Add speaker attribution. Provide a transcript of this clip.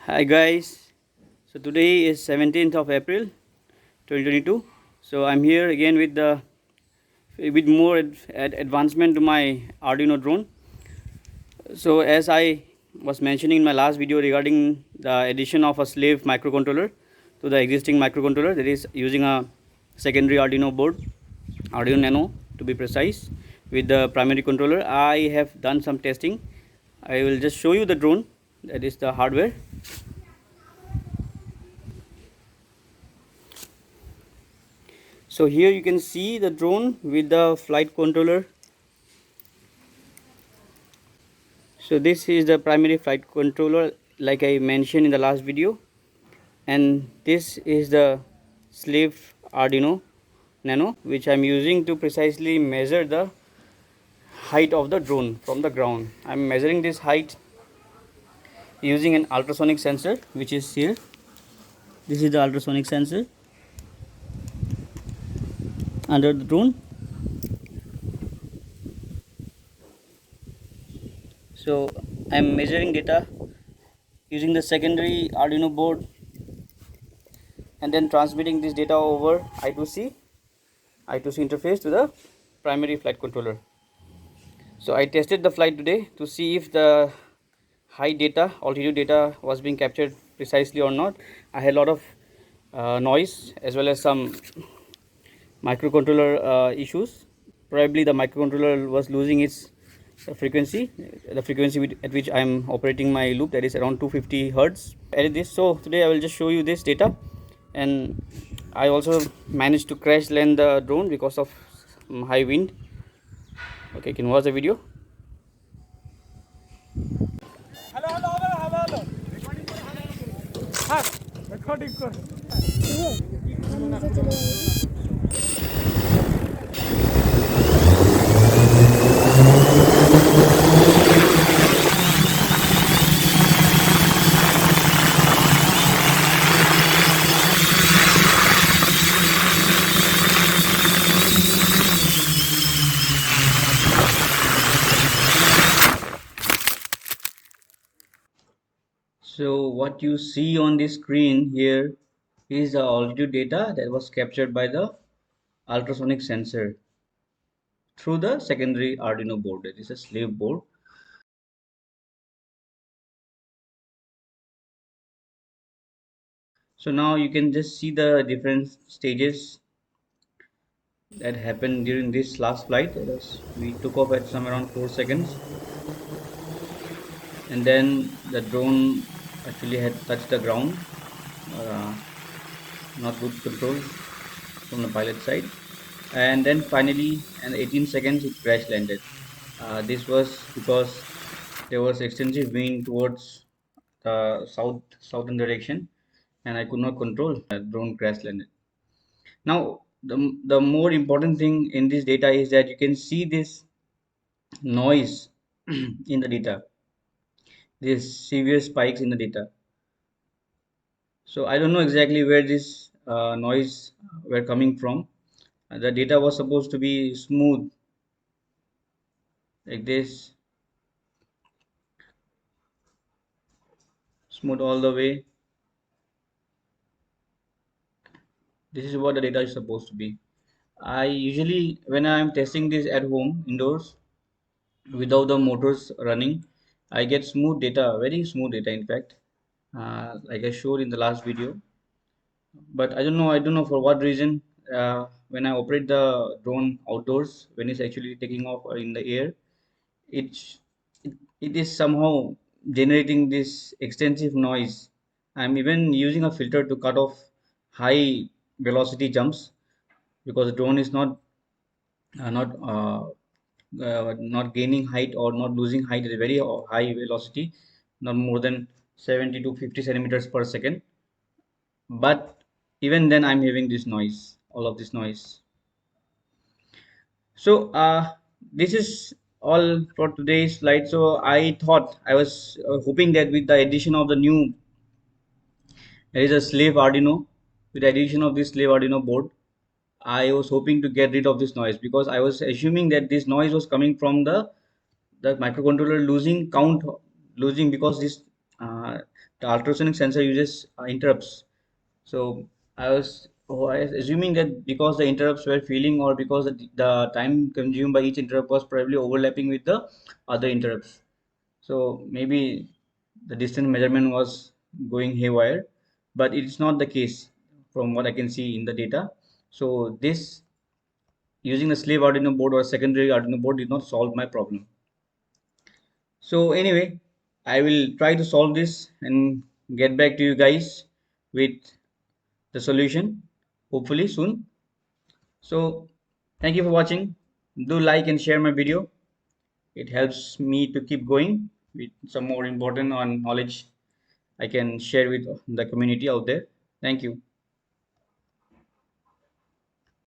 Speaker 1: Hi guys, so today is 17th of April 2022. So I'm here again with more advancement to my Arduino drone. So as I was mentioning in my last video regarding the addition of a slave microcontroller to the existing microcontroller, that is using a secondary Arduino board, Arduino Nano to be precise, with the primary controller, I have done some testing. I will just show you the drone, that is the hardware. So here you can see the drone with the flight controller. So this is the primary flight controller like I mentioned in the last video, and this is the slave Arduino Nano which I am using to precisely measure the height of the drone from the ground. I am measuring this height using an ultrasonic sensor which is here. This is the ultrasonic sensor under the drone. So I am measuring data using the secondary Arduino board and then transmitting this data over I2C interface to the primary flight controller. So I tested the flight today to see if the high data, altitude data was being captured precisely or not. I had a lot of noise as well as some microcontroller issues. Probably the microcontroller was losing its frequency, the frequency at which I am operating my loop, that is around 250 hertz. Edit this. So today I will just show you this data, and I also managed to crash land the drone because of high wind. Okay, can you watch the video? So what you see on the screen here is the altitude data that was captured by the ultrasonic sensor through the secondary Arduino board, that is a slave board. So now you can just see the different stages that happened during this last flight. We took off at some around 4 seconds, and then the drone actually had touched the ground, uh, not good control from the pilot side, and then finally in 18 seconds it crash landed. This was because there was extensive wind towards the southern direction, and I could not control. Drone crash landed. Now the more important thing in this data is that you can see this noise in the data, these severe spikes in the data. So I don't know exactly where this noise were coming from. The data was supposed to be smooth like this, smooth all the way. This is what the data is supposed to be. I usually, when I am testing this at home indoors without the motors running, I get smooth data, very smooth data in fact, like I showed in the last video. But I don't know for what reason, when I operate the drone outdoors, when it's actually taking off in the air, it's it is somehow generating this extensive noise. I'm even using a filter to cut off high velocity jumps because the drone is not gaining height or not losing height at a very high velocity, not more than 70 to 50 centimeters per second. But even then I'm having this noise, all of this noise. So this is all for today's slide. So I thought, I was hoping that with the addition of the new, there is a slave Arduino, with the addition of this slave Arduino board, I was hoping to get rid of this noise, because I was assuming that this noise was coming from the microcontroller losing count, losing, because this the ultrasonic sensor uses interrupts. So I was assuming that because the interrupts were failing, or because the time consumed by each interrupt was probably overlapping with the other interrupts. So maybe the distance measurement was going haywire, but it's not the case from what I can see in the data. So this, using the slave Arduino board or secondary Arduino board, did not solve my problem. So anyway, I will try to solve this and get back to you guys with the solution, hopefully soon. So thank you for watching. Do like and share my video. It helps me to keep going with some more important on knowledge I can share with the community out there. Thank you.